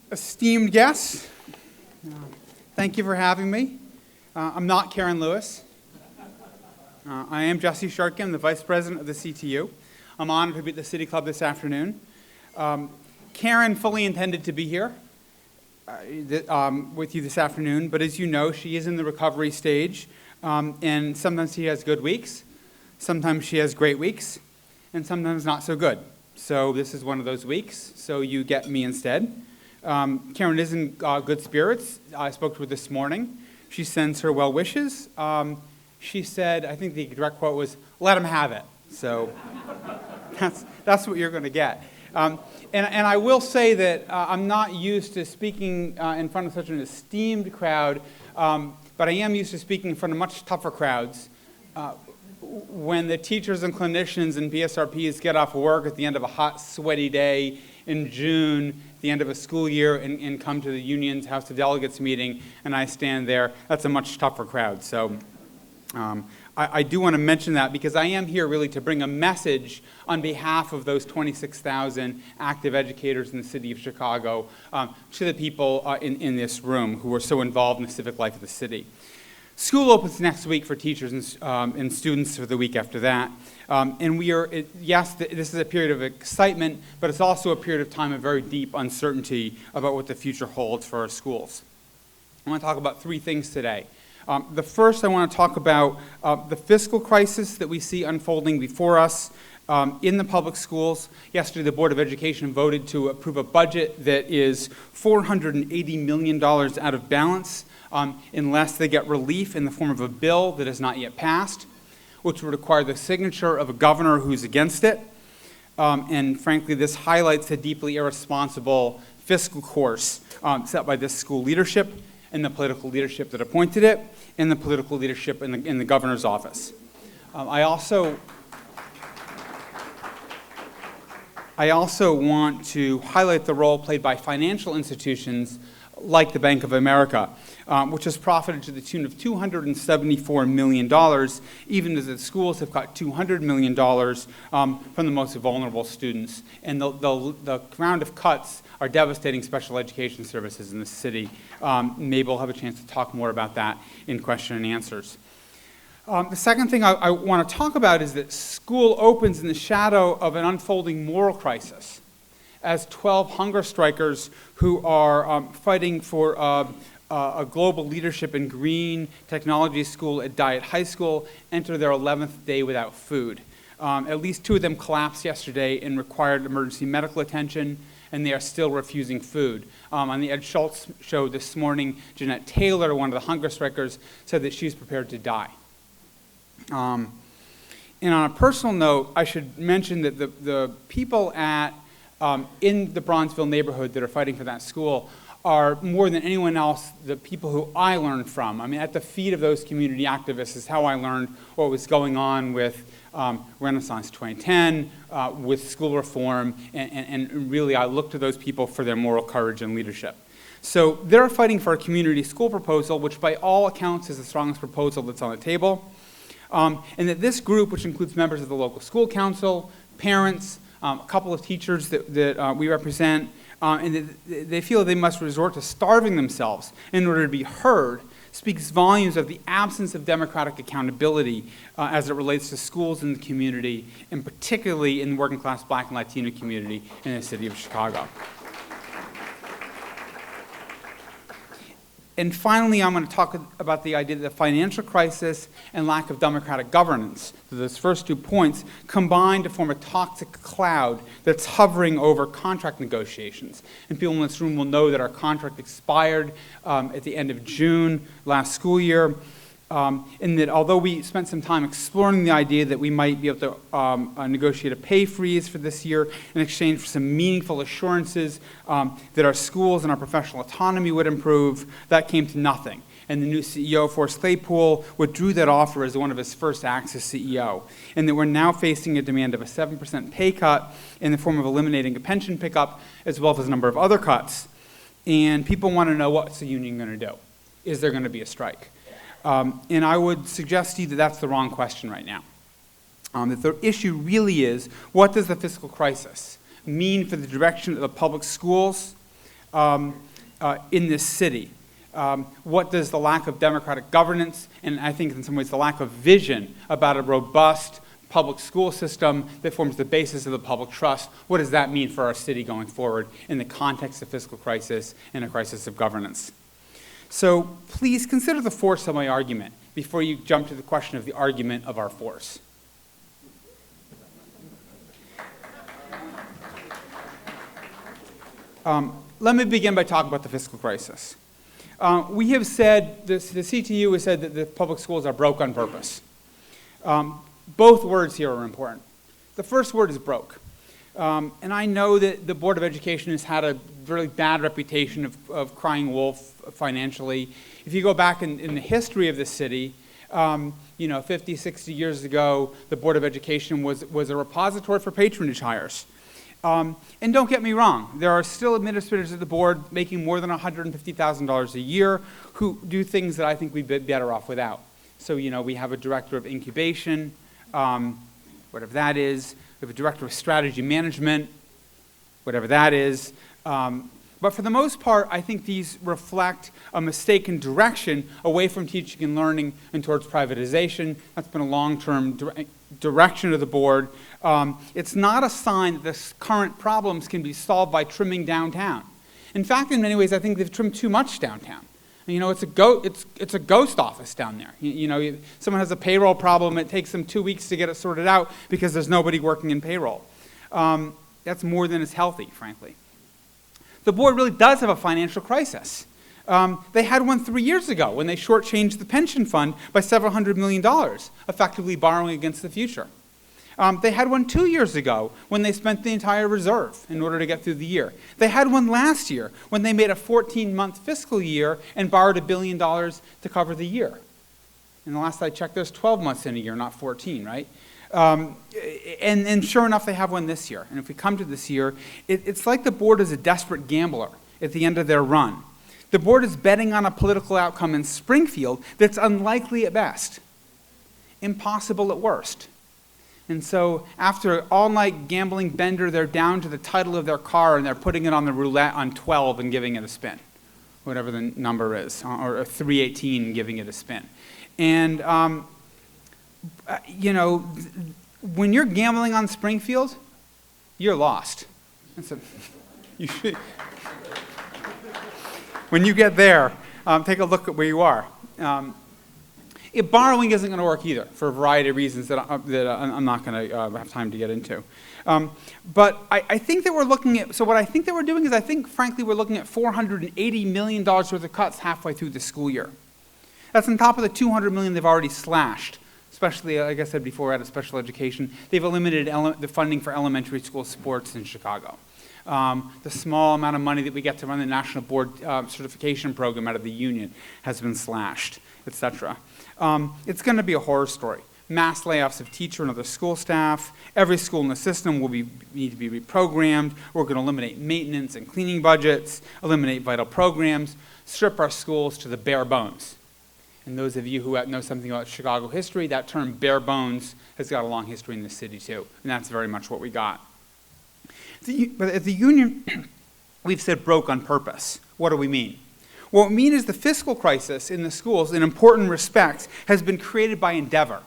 Esteemed guests, thank you for having me. I'm not Karen Lewis. I am Jesse Sharkey. I'm the Vice President of the CTU. I'm honored to be at the City Club this afternoon. Karen fully intended to be here with you this afternoon, but as you know, she is in the recovery stage, and sometimes she has good weeks, sometimes she has great weeks, and sometimes not so good. So this is one of those weeks, so you get me instead. Karen is in good spirits. I spoke to her this morning. She sends her well wishes. She said, I think the direct quote was, "Let him have it." So that's what you're going to get. And I will say that I'm not used to speaking in front of such an esteemed crowd, but I am used to speaking in front of much tougher crowds. When the teachers and clinicians and PSRPs get off work at the end of a hot, sweaty day in June, the end of a school year, and come to the union's House of Delegates meeting, and I stand there, that's a much tougher crowd. So I do want to mention that because I am here really to bring a message on behalf of those 26,000 active educators in the city of Chicago to the people in this room who are so involved in the civic life of the city. School opens next week for teachers and students for the week after that. And yes, this is a period of excitement, but it's also a period of time of very deep uncertainty about what the future holds for our schools. I want to talk about three things today. The first, I want to talk about the fiscal crisis that we see unfolding before us in the public schools. Yesterday, the Board of Education voted to approve a budget that is $480 million out of balance unless they get relief in the form of a bill that is not yet passed, which would require the signature of a governor who's against it. And frankly, this highlights the deeply irresponsible fiscal course set by this school leadership and the political leadership that appointed it, and the political leadership in the governor's office. I also want to highlight the role played by financial institutions like the Bank of America, which has profited to the tune of $274 million, even as the schools have got $200 million from the most vulnerable students. And the round of cuts are devastating special education services in the city. Maybe we'll have a chance to talk more about that in question and answers. The second thing I want to talk about is that school opens in the shadow of an unfolding moral crisis, as 12 hunger strikers who are fighting for a global leadership in green technology school at Diet High School enter their 11th day without food. At least 2 of them collapsed yesterday and required emergency medical attention, and they are still refusing food. On the Ed Schultz show this morning, Jeanette Taylor, one of the hunger strikers, said that she's prepared to die. And on a personal note, I should mention that the people in the Bronzeville neighborhood that are fighting for that school are, more than anyone else, the people who I learned from. I mean, at the feet of those community activists is how I learned what was going on with Renaissance 2010, with school reform, and really I look to those people for their moral courage and leadership. So they're fighting for a community school proposal, which by all accounts is the strongest proposal that's on the table. And that this group, which includes members of the local school council, parents, a couple of teachers that we represent, and they feel they must resort to starving themselves in order to be heard, speaks volumes of the absence of democratic accountability as it relates to schools in the community, and particularly in the working class Black and Latino community in the city of Chicago. And finally, I'm going to talk about the idea that the financial crisis and lack of democratic governance, so those first 2 points, combine to form a toxic cloud that's hovering over contract negotiations. And people in this room will know that our contract expired at the end of June last school year, and that although we spent some time exploring the idea that we might be able to negotiate a pay freeze for this year in exchange for some meaningful assurances that our schools and our professional autonomy would improve, that came to nothing. And the new CEO, Forrest Claypool, withdrew that offer as one of his first acts as CEO. And that we're now facing a demand of a 7% pay cut in the form of eliminating a pension pickup, as well as a number of other cuts. And people want to know, what's the union going to do? Is there going to be a strike? And I would suggest to you that that's the wrong question right now. That the issue really is, what does the fiscal crisis mean for the direction of the public schools in this city? What does the lack of democratic governance, and I think in some ways the lack of vision about a robust public school system that forms the basis of the public trust, what does that mean for our city going forward in the context of fiscal crisis and a crisis of governance? So please consider the force of my argument before you jump to the question of the argument of our force. Let me begin by talking about the fiscal crisis. We have said, the CTU has said that the public schools are broke on purpose. Both words here are important. The first word is broke. And I know that the Board of Education has had a really bad reputation of crying wolf financially. If you go back in the history of the city, 50, 60 years ago, the Board of Education was a repository for patronage hires. And don't get me wrong, there are still administrators at the board making more than $150,000 a year who do things that I think we'd be better off without. So, we have a director of incubation, whatever that is. We have a director of strategy management, whatever that is. But for the most part, I think these reflect a mistaken direction away from teaching and learning and towards privatization. That's been a long-term direction of the board. It's not a sign that the current problems can be solved by trimming downtown. In fact, in many ways, I think they've trimmed too much downtown. It's a ghost office down there. Someone has a payroll problem, it takes them 2 weeks to get it sorted out because there's nobody working in payroll. That's more than is healthy, frankly. The board really does have a financial crisis. They had one 3 years ago when they shortchanged the pension fund by several $100 million, effectively borrowing against the future. They had one 2 years ago when they spent the entire reserve in order to get through the year. They had one last year when they made a 14-month fiscal year and borrowed $1 billion to cover the year. And the last I checked, there's 12 months in a year, not 14, right? And sure enough, they have one this year. And if we come to this year, it's like the board is a desperate gambler at the end of their run. The board is betting on a political outcome in Springfield that's unlikely at best, impossible at worst. And so after all-night gambling bender, they're down to the title of their car and they're putting it on the roulette on 12 and giving it a spin, whatever the number is, or 318 and giving it a spin. And, when you're gambling on Springfield, you're lost. When you get there, take a look at where you are. Borrowing isn't going to work either for a variety of reasons that I'm not going to have time to get into. But I think that we're looking at, so what I think that we're doing is frankly, we're looking at $480 million worth of cuts halfway through the school year. That's on top of the $200 million they've already slashed, especially, like I said before, out of special education. They've eliminated the funding for elementary school sports in Chicago. The small amount of money that we get to run the National Board Certification Program out of the union has been slashed, etc. It's going to be a horror story. Mass layoffs of teacher and other school staff. Every school in the system will need to be reprogrammed. We're going to eliminate maintenance and cleaning budgets, eliminate vital programs, strip our schools to the bare bones. And those of you who know something about Chicago history, that term bare bones has got a long history in the city too. And that's very much what we got. But at the union, we've said broke on purpose. What do we mean? What we mean is the fiscal crisis in the schools, in important respects, has been created by endeavor.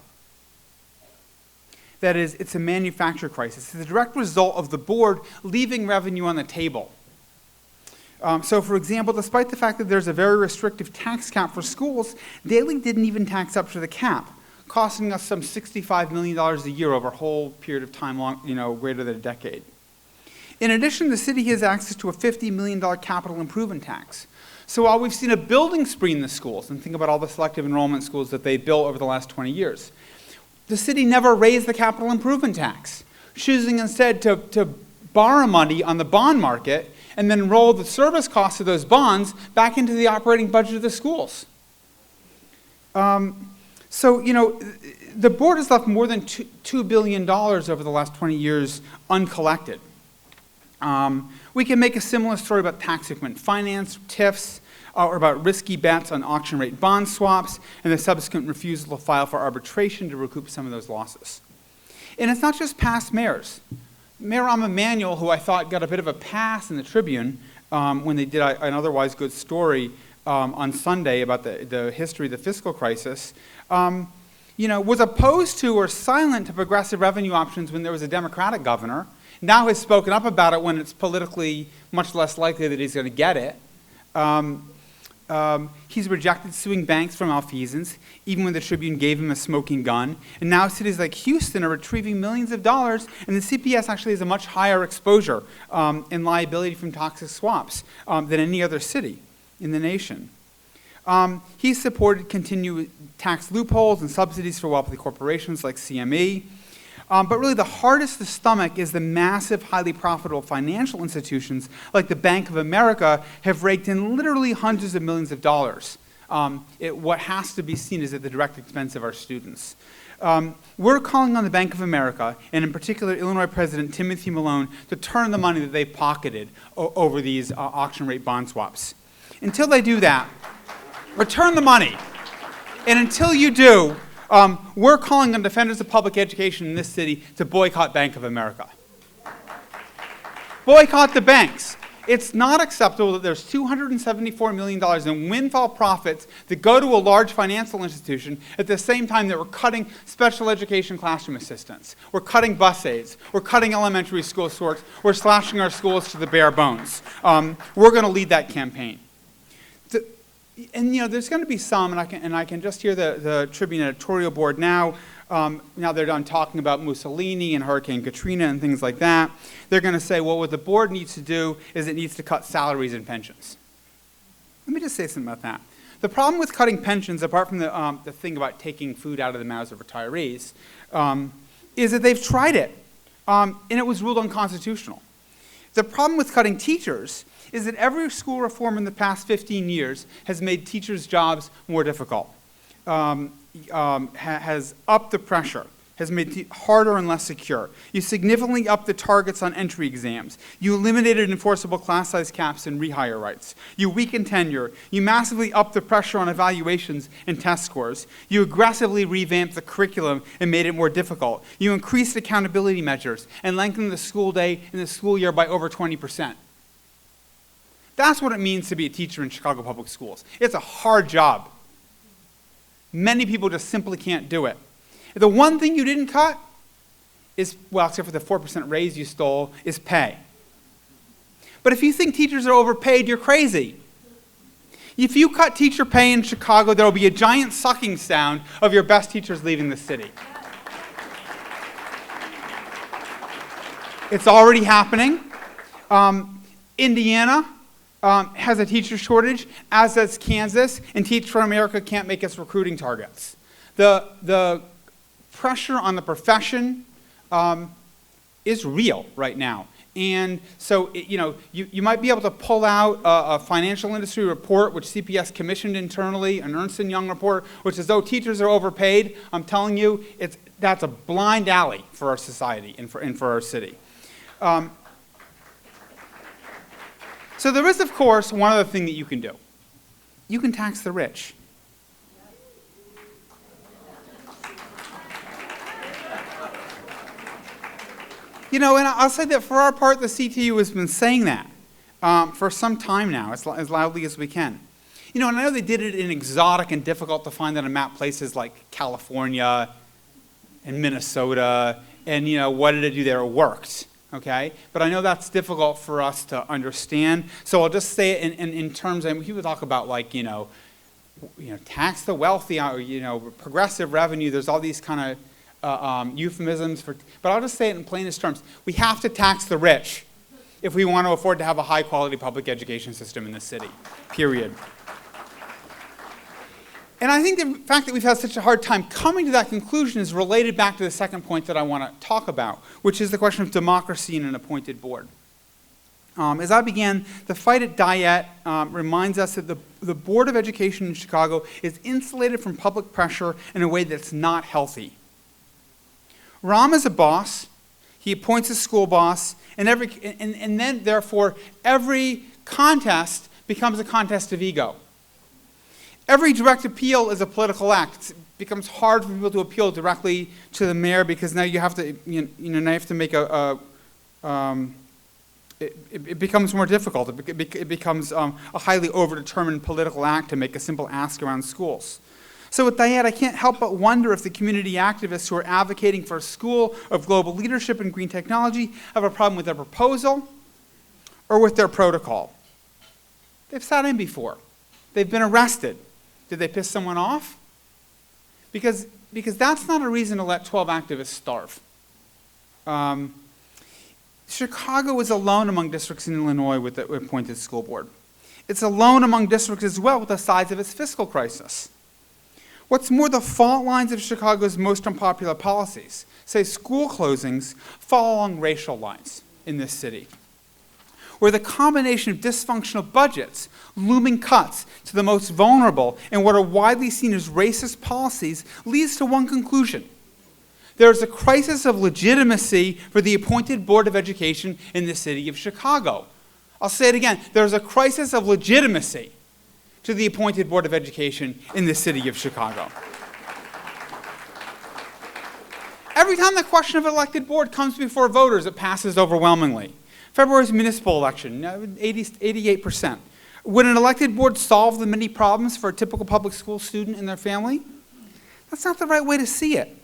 That is, it's a manufactured crisis. It's a direct result of the board leaving revenue on the table. So, for example, despite the fact that there's a very restrictive tax cap for schools, Daley didn't even tax up to the cap, costing us some $65 million a year over a whole period of time, greater than a decade. In addition, the city has access to a $50 million capital improvement tax. So while we've seen a building spree in the schools, and think about all the selective enrollment schools that they built over the last 20 years, the city never raised the capital improvement tax, choosing instead to borrow money on the bond market and then roll the service costs of those bonds back into the operating budget of the schools. The board has left more than $2 billion over the last 20 years uncollected. We can make a similar story about tax equipment finance, TIFs, or about risky bets on auction rate bond swaps and the subsequent refusal to file for arbitration to recoup some of those losses. And it's not just past mayors. Mayor Rahm Emanuel, who I thought got a bit of a pass in the Tribune, when they did an otherwise good story on Sunday about the history of the fiscal crisis, was opposed to or silent to progressive revenue options when there was a Democratic governor, now has spoken up about it when it's politically much less likely that he's going to get it. He's rejected suing banks for malfeasance, even when the Tribune gave him a smoking gun. And now cities like Houston are retrieving millions of dollars, and the CPS actually has a much higher exposure and liability from toxic swaps than any other city in the nation. He's supported continued tax loopholes and subsidies for wealthy corporations like CME. But really the hardest to stomach is the massive, highly profitable financial institutions like the Bank of America have raked in literally hundreds of millions of dollars. What has to be seen is at the direct expense of our students. We're calling on the Bank of America, and in particular Illinois President Timothy Malone, to turn the money that they've pocketed over these auction rate bond swaps. Until they do that, return the money. And until you do, we're calling on defenders of public education in this city to boycott Bank of America. Boycott the banks. It's not acceptable that there's $274 million in windfall profits that go to a large financial institution at the same time that we're cutting special education classroom assistants. We're cutting bus aides. We're cutting elementary school sorts. We're slashing our schools to the bare bones. We're going to lead that campaign. And there's going to be some, and I can just hear the Tribune editorial board now. Now they're done talking about Mussolini and Hurricane Katrina and things like that. They're going to say, well, what the board needs to do is it needs to cut salaries and pensions. Let me just say something about that. The problem with cutting pensions, apart from the thing about taking food out of the mouths of retirees, is that they've tried it, and it was ruled unconstitutional. The problem with cutting teachers is that every school reform in the past 15 years has made teachers' jobs more difficult, has upped the pressure, has made it harder and less secure. You significantly upped the targets on entry exams. You eliminated enforceable class size caps and rehire rights. You weakened tenure. You massively upped the pressure on evaluations and test scores. You aggressively revamped the curriculum and made it more difficult. You increased accountability measures and lengthened the school day and the school year by over 20%. That's what it means to be a teacher in Chicago Public Schools. It's a hard job. Many people just simply can't do it. The one thing you didn't cut is, well, except for the 4% raise you stole, is pay. But if you think teachers are overpaid, you're crazy. If you cut teacher pay in Chicago, there will be a giant sucking sound of your best teachers leaving the city. It's already happening. Indiana has a teacher shortage, as does Kansas, and Teach for America can't make its recruiting targets. The pressure on the profession is real right now. And so, you might be able to pull out a financial industry report, which CPS commissioned internally, an Ernst & Young report, which is, oh, teachers are overpaid. I'm telling you, that's a blind alley for our society and for our city. So there is, of course, one other thing that you can do. You can tax the rich. And I'll say that for our part, the CTU has been saying that for some time now, as loudly as we can. And I know they did it in exotic and difficult to find on a map places like California and Minnesota, and what did it do there? It worked. Okay, but I know that's difficult for us to understand. So I'll just say it in terms. People talk about tax the wealthy, progressive revenue. There's all these kind of euphemisms for. But I'll just say it in plainest terms. We have to tax the rich if we want to afford to have a high quality public education system in the city. Period. And I think the fact that we've had such a hard time coming to that conclusion is related back to the second point that I want to talk about, which is the question of democracy in an appointed board. As I began, the fight at Diet reminds us that the Board of Education in Chicago is insulated from public pressure in a way that's not healthy. Rahm is a boss. He appoints a school boss, and then, therefore, every contest becomes a contest of ego. Every direct appeal is a political act. It becomes hard for people to appeal directly to the mayor because now you have to, now you have to make a it becomes more difficult. It becomes a highly overdetermined political act to make a simple ask around schools. So with Diane, I can't help but wonder if the community activists who are advocating for a school of global leadership in green technology have a problem with their proposal or with their protocol. They've sat in before. They've been arrested. Did they piss someone off? Because that's not a reason to let 12 activists starve. Chicago is alone among districts in Illinois with the appointed school board. It's alone among districts as well with the size of its fiscal crisis. What's more, the fault lines of Chicago's most unpopular policies, say school closings, fall along racial lines in this city, where the combination of dysfunctional budgets, looming cuts to the most vulnerable, and what are widely seen as racist policies leads to one conclusion. There is a crisis of legitimacy for the appointed Board of Education in the city of Chicago. I'll say it again. There's a crisis of legitimacy to the appointed Board of Education in the city of Chicago. Every time the question of elected board comes before voters, it passes overwhelmingly. February's municipal election, 88%. Would an elected board solve the many problems for a typical public school student and their family? That's not the right way to see it.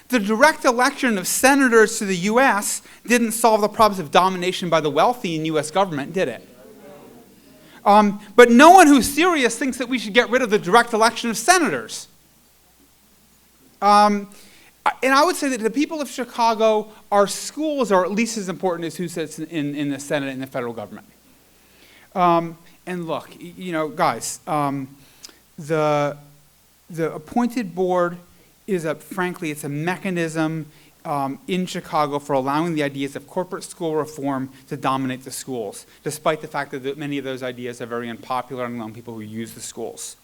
The direct election of senators to the U.S. didn't solve the problems of domination by the wealthy in U.S. government, did it? But no one who's serious thinks that we should get rid of the direct election of senators. And I would say that to the people of Chicago, our schools are at least as important as who sits in the Senate and the federal government. And look, guys, the appointed board is frankly, it's a mechanism in Chicago for allowing the ideas of corporate school reform to dominate the schools, despite the fact that many of those ideas are very unpopular among people who use the schools.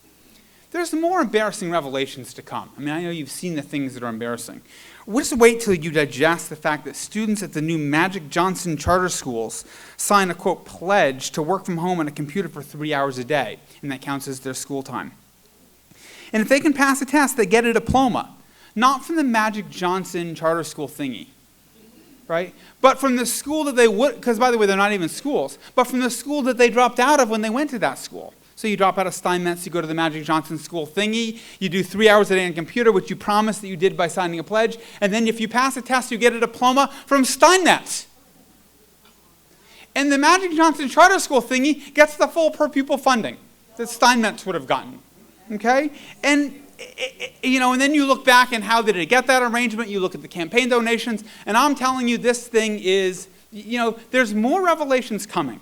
There's more embarrassing revelations to come. I mean, I know you've seen the things that are embarrassing. Just wait till you digest the fact that students at the new Magic Johnson charter schools sign a, quote, pledge to work from home on a computer for 3 hours a day, and that counts as their school time. And if they can pass a test, they get a diploma. Not from the Magic Johnson charter school thingy, right? But from the school that they would, because by the way, they're not even schools, but from the school that they dropped out of when they went to that school. So you drop out of Steinmetz, you go to the Magic Johnson school thingy, you do 3 hours a day on a computer, which you promised that you did by signing a pledge, and then if you pass a test, you get a diploma from Steinmetz. And the Magic Johnson charter school thingy gets the full per pupil funding that Steinmetz would have gotten, okay? And and then you look back and how did it get that arrangement? You look at the campaign donations, and I'm telling you this thing is, there's more revelations coming.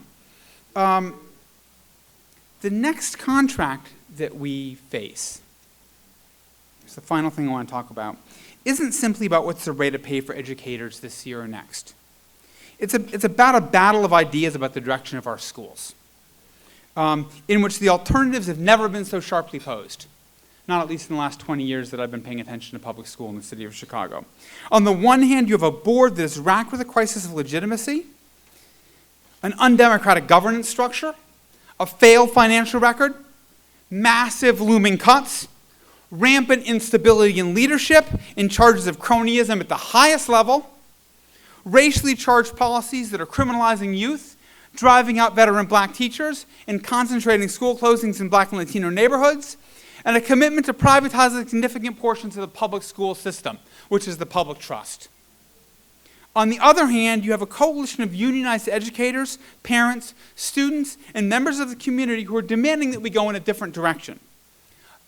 The next contract that we face, it's the final thing I want to talk about, isn't simply about what's the rate of pay for educators this year or next. It's about a battle of ideas about the direction of our schools, in which the alternatives have never been so sharply posed. Not at least in the last 20 years that I've been paying attention to public school in the city of Chicago. On the one hand, you have a board that is racked with a crisis of legitimacy, an undemocratic governance structure, a failed financial record, massive looming cuts, rampant instability in leadership, in charges of cronyism at the highest level, racially charged policies that are criminalizing youth, driving out veteran black teachers, and concentrating school closings in black and Latino neighborhoods, and a commitment to privatizing significant portions of the public school system, which is the public trust. On the other hand, you have a coalition of unionized educators, parents, students, and members of the community who are demanding that we go in a different direction,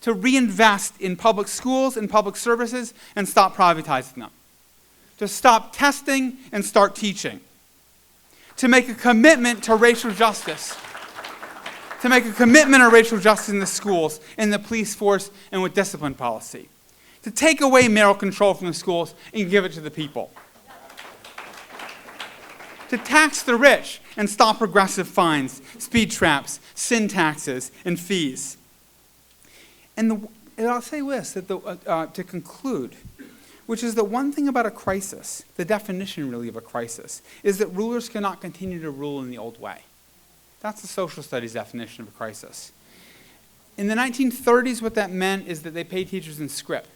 to reinvest in public schools and public services and stop privatizing them, to stop testing and start teaching, to make a commitment to racial justice, to make a commitment of racial justice in the schools, in the police force, and with discipline policy. To take away mayoral control from the schools and give it to the people. To tax the rich and stop progressive fines, speed traps, sin taxes, and fees. And I'll say this, that to conclude, which is the one thing about a crisis, the definition really of a crisis, is that rulers cannot continue to rule in the old way. That's the social studies definition of a crisis. In the 1930s, what that meant is that they paid teachers in scrip.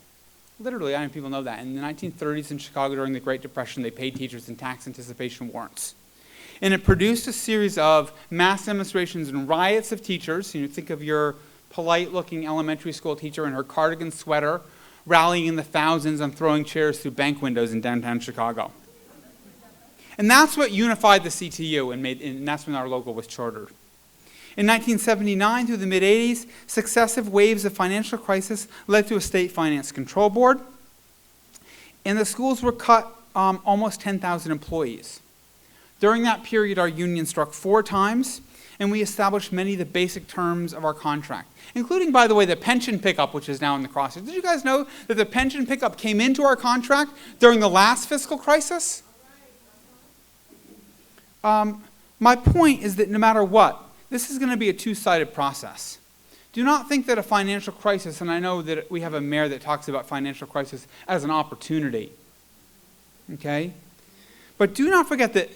Literally, I don't know if people know that. In the 1930s in Chicago during the Great Depression, they paid teachers in tax anticipation warrants. and it produced a series of mass demonstrations and riots of teachers. Think of your polite-looking elementary school teacher in her cardigan sweater, rallying in the thousands and throwing chairs through bank windows in downtown Chicago. And that's what unified the CTU, and that's when our logo was chartered. In 1979 through the mid-'80s, successive waves of financial crisis led to a state finance control board, and the schools were cut almost 10,000 employees. During that period, our union struck 4 times, and we established many of the basic terms of our contract, including, by the way, the pension pickup, which is now in the crosshairs. Did you guys know that the pension pickup came into our contract during the last fiscal crisis? My point is that no matter what, this is going to be a two-sided process. Do not think that a financial crisis, and I know that we have a mayor that talks about financial crisis as an opportunity, okay? But do not forget that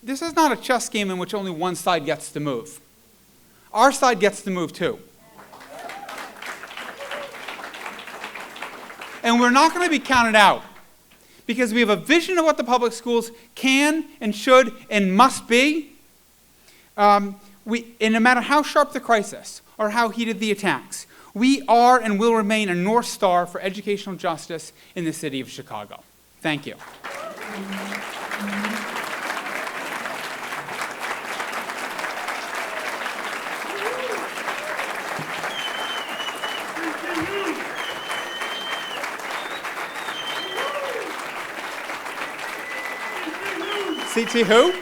this is not a chess game in which only one side gets to move. Our side gets to move too. And we're not going to be counted out because we have a vision of what the public schools can and should and must be. And no matter how sharp the crisis or how heated the attacks, we are and will remain a North Star for educational justice in the city of Chicago. Thank you. CT who?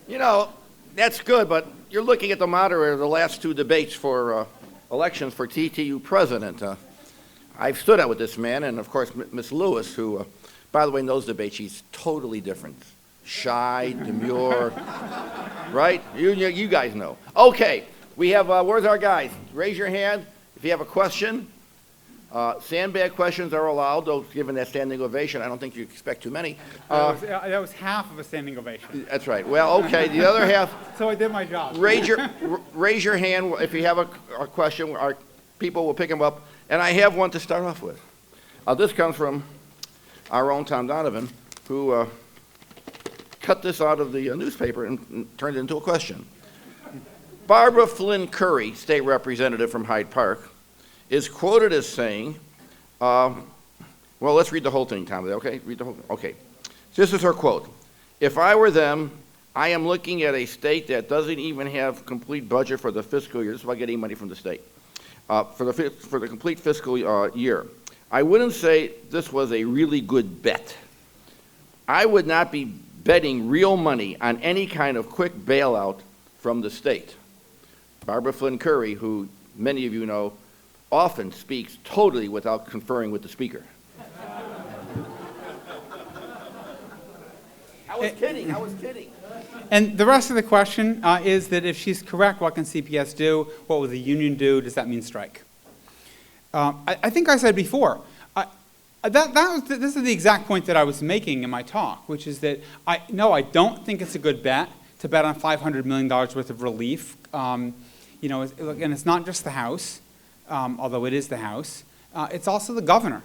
You know, that's good, but you're looking at the moderator of the last 2 debates for elections for CTU President. I've stood out with this man, and of course, Ms. Lewis, who, by the way, in those debates, she's totally different. Shy, demure, right? You guys know. Okay, we have, where's our guys? Raise your hand if you have a question. Sandbag questions are allowed, though given that standing ovation, I don't think you expect too many. That was half of a standing ovation. That's right. Well, okay, the other half. So I did my job. Raise your hand if you have a question. Our people will pick them up. And I have one to start off with. This comes from our own Tom Donovan, who cut this out of the newspaper and turned it into a question. Barbara Flynn Curry, state representative from Hyde Park, is quoted as saying, well, let's read the whole thing, Tom, okay? Read the whole thing. Okay. This is her quote. If I were them, I am looking at a state that doesn't even have complete budget for the fiscal year. This is about getting money from the state. For the complete fiscal year. I wouldn't say this was a really good bet. I would not be betting real money on any kind of quick bailout from the state. Barbara Flynn Curry, who many of you know, often speaks totally without conferring with the speaker. I was kidding. And the rest of the question is that if she's correct, what can CPS do? What will the union do? Does that mean strike? I think I said before, this is the exact point that I was making in my talk, which is that I don't think it's a good bet to bet on $500 million worth of relief. And it's not just the House. Although it is the House, it's also the governor.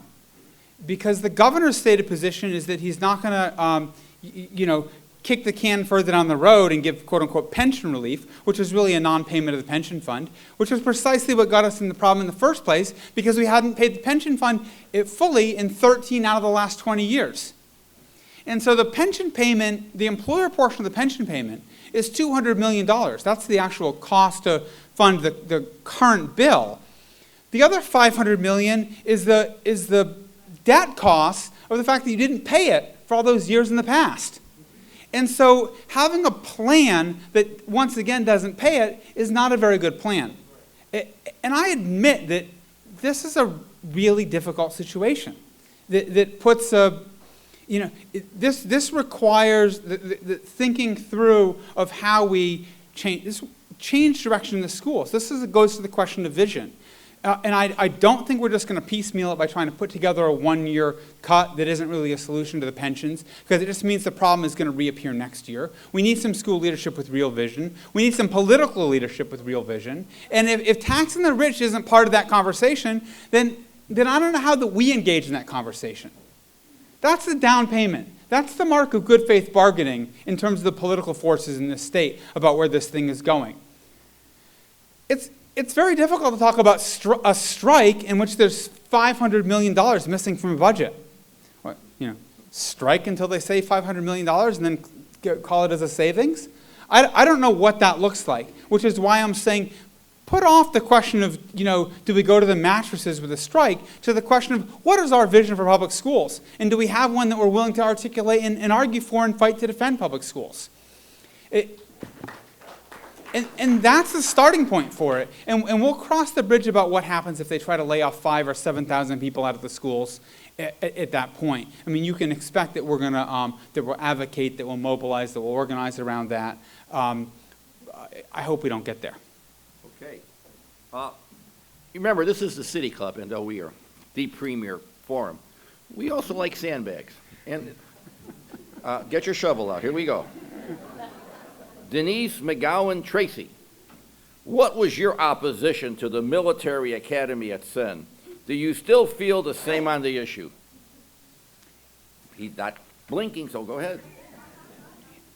Because the governor's stated position is that he's not going to, kick the can further down the road and give quote-unquote pension relief, which was really a non-payment of the pension fund, which was precisely what got us in the problem in the first place because we hadn't paid the pension fund fully in 13 out of the last 20 years. And so the pension payment, the employer portion of the pension payment is $200 million. That's the actual cost to fund the current bill. The other $500 million is the debt cost of the fact that you didn't pay it for all those years in the past. And so having a plan that, once again, doesn't pay it is not a very good plan. And I admit that this is a really difficult situation that puts this requires the thinking through of how we change direction in the schools. This goes to the question of vision. And I don't think we're just going to piecemeal it by trying to put together a one-year cut that isn't really a solution to the pensions, because it just means the problem is going to reappear next year. We need some school leadership with real vision. We need some political leadership with real vision. And if taxing the rich isn't part of that conversation, then I don't know how that we engage in that conversation. That's the down payment. That's the mark of good faith bargaining in terms of the political forces in this state about where this thing is going. It's very difficult to talk about a strike in which there's $500 million missing from a budget. What, strike until they save $500 million and then call it as a savings? I don't know what that looks like, which is why I'm saying put off the question of, do we go to the mattresses with a strike, to the question of what is our vision for public schools? And do we have one that we're willing to articulate and argue for and fight to defend public schools? And that's the starting point for it. And we'll cross the bridge about what happens if they try to lay off 5,000 or 7,000 people out of the schools at that point. I mean, you can expect that we're going to, that we'll advocate, that we'll mobilize, that we'll organize around that. I hope we don't get there. Okay. Remember, this is the City Club, and we are the premier forum. We also like sandbags. And get your shovel out. Here we go. Denise McGowan Tracy, what was your opposition to the military academy at Sen? Do you still feel the same on the issue? He's not blinking, so go ahead.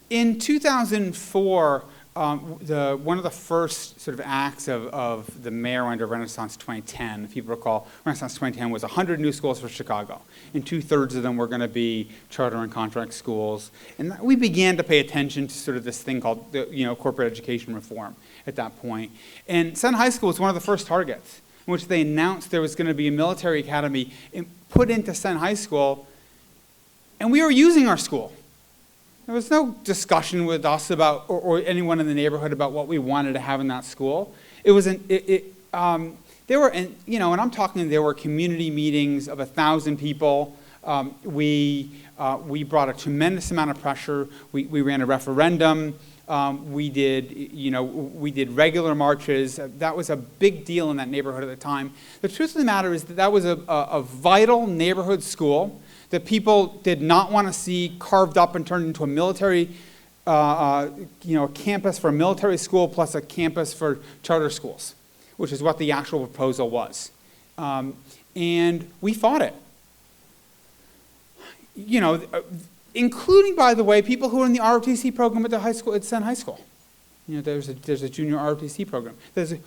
In 2004, one of the first sort of acts of the mayor under Renaissance 2010, if people recall, Renaissance 2010 was 100 new schools for Chicago, and 2/3 of them were going to be charter and contract schools. And we began to pay attention to sort of this thing called corporate education reform at that point. And Sen High School was one of the first targets in which they announced there was going to be a military academy put into Sen High School, and we were using our school. There was no discussion with us about, or anyone in the neighborhood about what we wanted to have in that school. It was there were, and I'm talking, there were community meetings of 1,000 people. We brought a tremendous amount of pressure. We ran a referendum. We did regular marches. That was a big deal in that neighborhood at the time. The truth of the matter is that was a vital neighborhood school that people did not want to see carved up and turned into a military, a campus for a military school plus a campus for charter schools, which is what the actual proposal was. And we fought it. Including, by the way, people who are in the ROTC program at the high school, at Sen High School. There's a junior ROTC program.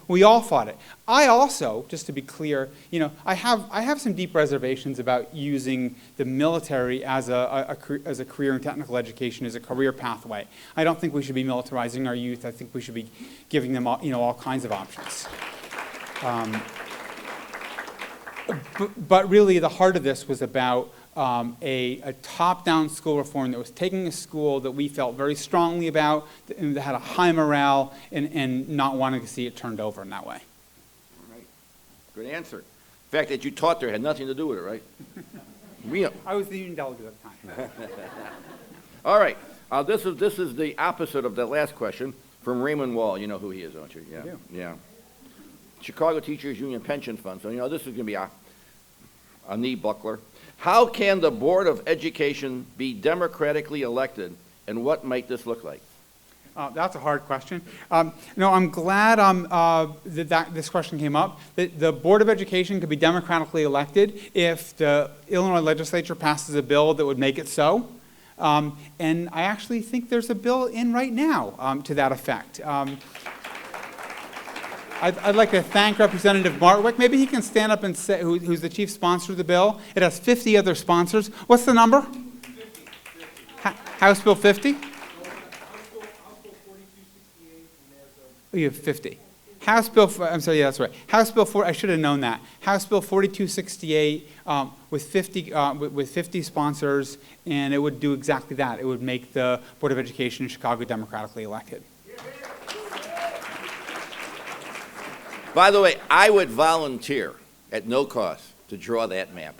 We all fought it. I also, just to be clear, I have some deep reservations about using the military as a career in technical education, as a career pathway. I don't think we should be militarizing our youth. I think we should be giving them all kinds of options. But really, the heart of this was about a top-down school reform that was taking a school that we felt very strongly about, that had a high morale, and not wanting to see it turned over in that way. All right. Good answer. The fact that you taught there had nothing to do with it, right? I was the union delegate at the time. All right. This is the opposite of the last question from Raymond Wall. You know who he is, don't you? Yeah. I do. Yeah. Chicago Teachers Union Pension Fund. So, this is going to be a knee buckler. How can the Board of Education be democratically elected, and what might this look like? That's a hard question. I'm glad that this question came up. The Board of Education could be democratically elected if the Illinois legislature passes a bill that would make it so. And I actually think there's a bill in right now to that effect. I'd like to thank Representative Martwick. Maybe he can stand up and say who's the chief sponsor of the bill. It has 50 other sponsors. What's the number? 50. House Bill 50? House Bill 4268, and there's Oh, you have 50. House Bill, I'm sorry, yeah, that's right. House Bill 4, I should have known that. House Bill 4268 with 50 sponsors, and it would do exactly that. It would make the Board of Education in Chicago democratically elected. By the way, I would volunteer at no cost to draw that map.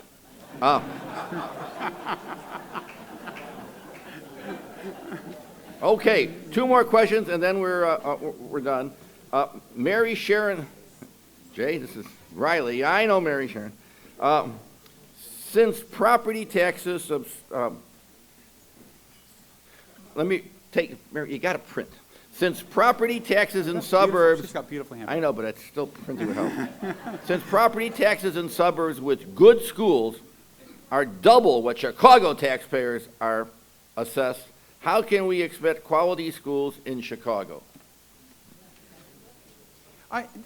Okay, 2 more questions, and then we're done. Mary Sharon, Jay, this is Riley. Yeah, I know Mary Sharon. Since property taxes, let me take, Mary, you got to print. Since property taxes in suburbs, She's got beautiful handwriting. I know, but it's still printing with help. Since property taxes in suburbs with good schools are double what Chicago taxpayers are assessed, how can we expect quality schools in Chicago?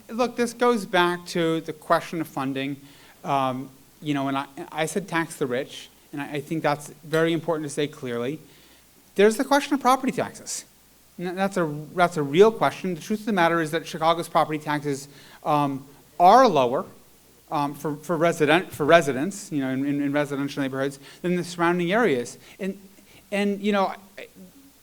Look, this goes back to the question of funding. You know, and I said tax the rich, and I think that's very important to say clearly. There's the question of property taxes. And that's a real question. The truth of the matter is that Chicago's property taxes are lower for residents, you know, in residential neighborhoods than the surrounding areas. And you know,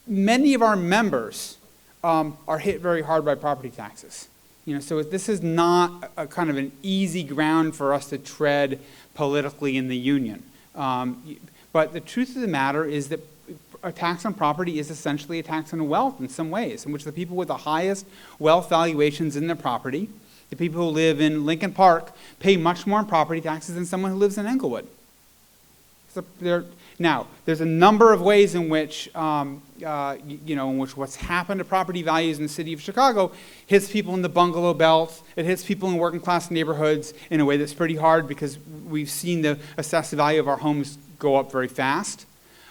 many of our members are hit very hard by property taxes. You know, so this is not a kind of an easy ground for us to tread politically in the union. But the truth of the matter is that a tax on property is essentially a tax on wealth in some ways, in which the people with the highest wealth valuations in their property, the people who live in Lincoln Park, pay much more in property taxes than someone who lives in Englewood. So now, there's a number of ways in which, you know, in which what's happened to property values in the city of Chicago hits people in the bungalow belt. It hits people in working class neighborhoods in a way that's pretty hard because we've seen the assessed value of our homes go up very fast.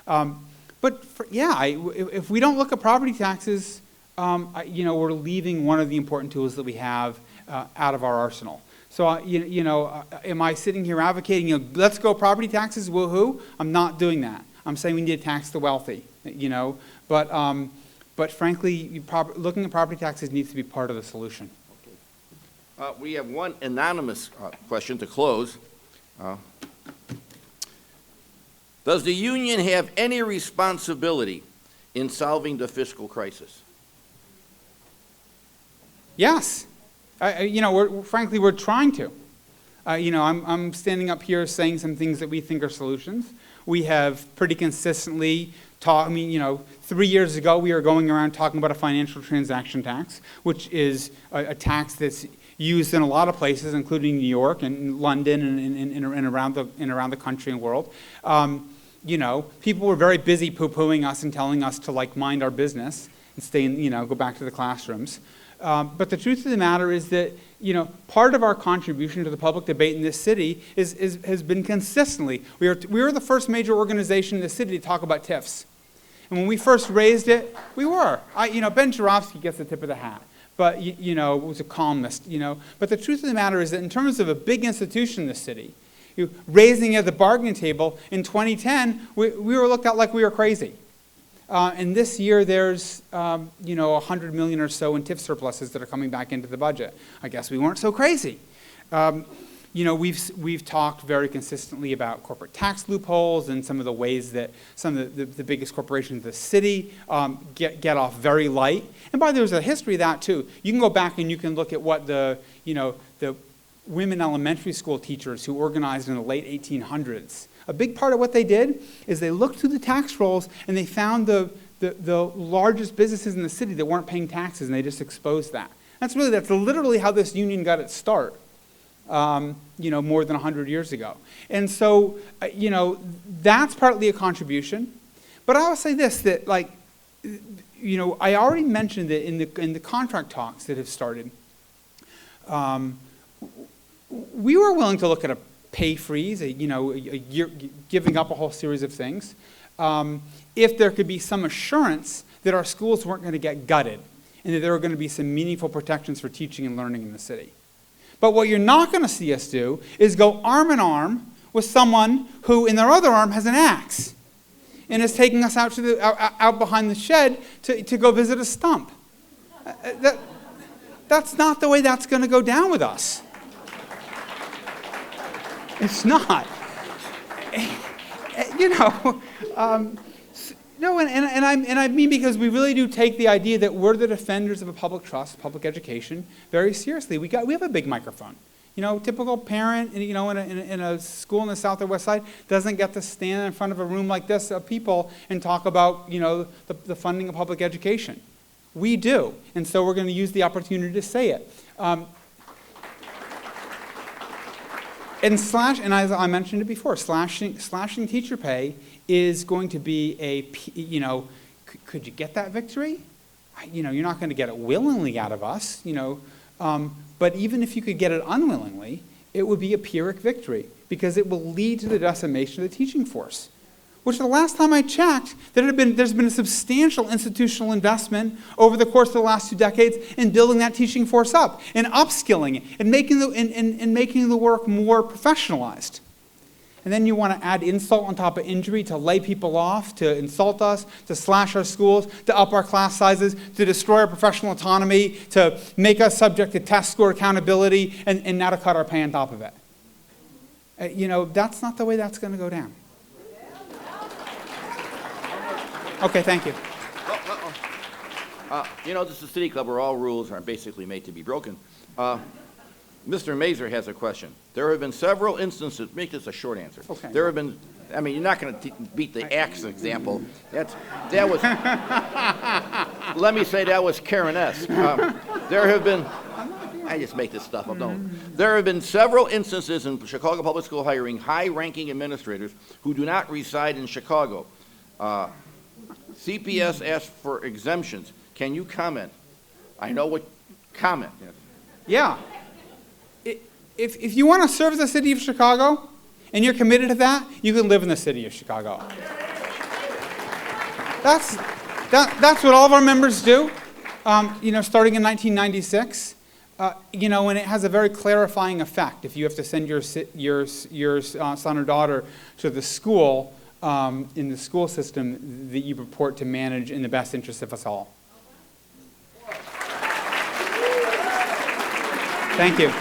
But if we don't look at property taxes, you know, we're leaving one of the important tools that we have out of our arsenal. So, am I sitting here advocating, you know, let's go property taxes, woohoo? I'm not doing that. I'm saying we need to tax the wealthy, you know. But frankly, looking at property taxes needs to be part of the solution. We have one anonymous question to close. Does the union have any responsibility in solving the fiscal crisis? Yes. You know, frankly, we're trying to. You know, I'm standing up here saying some things that we think are solutions. We have pretty consistently talked, I mean, you know, 3 years ago we were going around talking about a financial transaction tax, which is a tax that's used in a lot of places, including New York and London and around the country and world. You know, people were very busy poo-pooing us and telling us to, like, mind our business and stay in, you know, go back to the classrooms. But the truth of the matter is that, you know, part of our contribution to the public debate in this city has been consistently, we were the first major organization in the city to talk about TIFs. And when we first raised it, we were. You know, Ben Jarofsky gets the tip of the hat. But, you know, was a columnist, you know. But the truth of the matter is that in terms of a big institution in the city, raising at the bargaining table in 2010, we were looked at like we were crazy. And this year there's, you know, $100 million or so in TIF surpluses that are coming back into the budget. I guess we weren't so crazy. You know, we've talked very consistently about corporate tax loopholes and some of the ways that some of the biggest corporations in the city get off very light. And by the way, there's a history of that too. You can go back and you can look at what the women elementary school teachers who organized in the late 1800s. A big part of what they did is they looked through the tax rolls and they found the largest businesses in the city that weren't paying taxes, and they just exposed that. That's literally how this union got its start, you know, more than 100 years ago. And so, you know, that's partly a contribution. But I will say this, that, like, you know, I already mentioned that in the contract talks that have started, we were willing to look at a pay freeze, you know, giving up a whole series of things, if there could be some assurance that our schools weren't going to get gutted and that there were going to be some meaningful protections for teaching and learning in the city. But what you're not going to see us do is go arm in arm with someone who in their other arm has an axe and is taking us out out behind the shed to go visit a stump. That's not the way that's going to go down with us. It's not. You know, no, and I mean, because we really do take the idea that we're the defenders of a public trust, public education, very seriously. We have a big microphone. You know, typical parent, you know, in a school in the South or West Side doesn't get to stand in front of a room like this of people and talk about, you know, the funding of public education. We do, and so we're going to use the opportunity to say it. And as I mentioned it before, slashing teacher pay is going to be you know, could you get that victory? You know, you're not going to get it willingly out of us, you know, but even if you could get it unwillingly, it would be a Pyrrhic victory. because it will lead to the decimation of the teaching force. Which the last time I checked, there's been a substantial institutional investment over the course of the last 2 decades in building that teaching force up, and upskilling it, and making the work more professionalized. And then you want to add insult on top of injury to lay people off, to insult us, to slash our schools, to up our class sizes, to destroy our professional autonomy, to make us subject to test score accountability, and now to cut our pay on top of it. That's not the way that's going to go down. Okay, thank you. This is City Club where all rules are basically made to be broken. Mr. Mazur has a question. There have been several instances, make this a short answer. Okay. There have been, you're not going to beat the axe example. That was, let me say that was Karen-esque. There have been, I just make this stuff up, don't. There have been several instances in Chicago Public School hiring high-ranking administrators who do not reside in Chicago. CPS asked for exemptions. Can you comment? I know what, comment. Yeah. If you want to serve the city of Chicago, and you're committed to that, you can live in the city of Chicago. That's what all of our members do, starting in 1996. And it has a very clarifying effect. If you have to send your son or daughter to the school, in the school system that you purport to manage in the best interest of us all. Thank you.